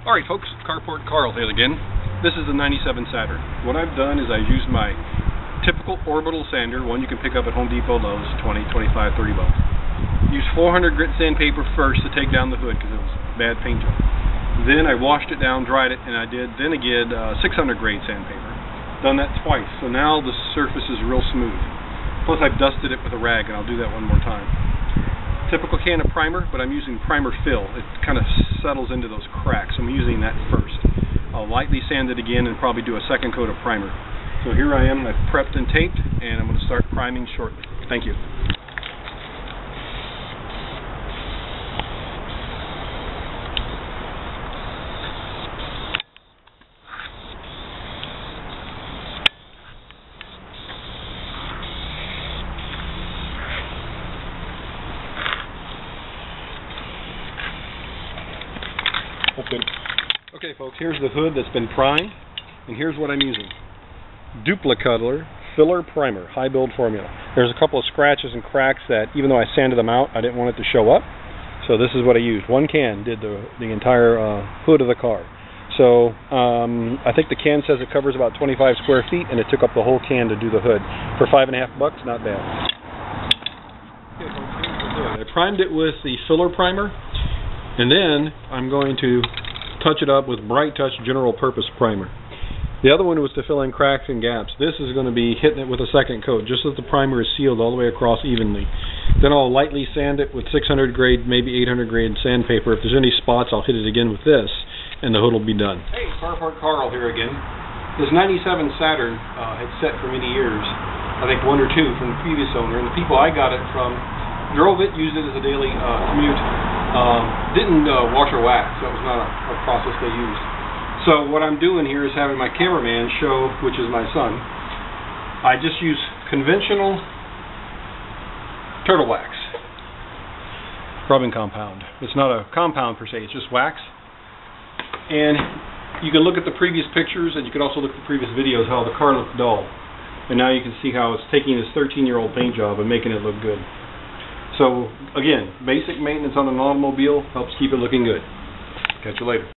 Alright folks, CarportCarl here again. This is the 97 Saturn. What I've done is I've used my typical orbital sander, one you can pick up at Home Depot, Lowe's, 20, 25, 30 bucks. Used 400 grit sandpaper first to take down the hood because it was bad paint job. Then I washed it down, dried it, and I did then again 600 grade sandpaper. Done that twice, so now the surface is real smooth. Plus I've dusted it with a rag, and I'll do that one more time. Typical can of primer, but I'm using primer fill. It kind of settles into those cracks. I'm using that first. I'll lightly sand it again and probably do a second coat of primer. So here I am, I've prepped and taped, and I'm going to start priming shortly. Thank you. Okay folks, here's the hood that's been primed, and here's what I'm using. Duplicolor Filler Primer, high build formula. There's a couple of scratches and cracks that, even though I sanded them out, I didn't want it to show up. So this is what I used. One can did the entire hood of the car. So I think the can says it covers about 25 square feet, and it took up the whole can to do the hood. For $5.50, not bad. Okay folks, here's the hood. I primed it with the filler primer, and then I'm going to touch it up with Bright Touch General Purpose Primer. The other one was to fill in cracks and gaps. This is going to be hitting it with a second coat, just so the primer is sealed all the way across evenly. Then I'll lightly sand it with 600 grade, maybe 800 grade sandpaper. If there's any spots, I'll hit it again with this, and the hood will be done. Hey, CarportCarl here again. This 97 Saturn had set for many years, I think one or two from the previous owner, and the people I got it from drove it, used it as a daily commute. Didn't wash or wax. That was not a process they used. So what I'm doing here is having my cameraman show, which is my son. I just use conventional turtle wax rubbing compound. It's not a compound per se, it's just wax. And you can look at the previous pictures, and you can also look at the previous videos how the car looked dull. And now you can see how it's taking this 13-year-old paint job and making it look good. So, again, basic maintenance on an automobile helps keep it looking good. Catch you later.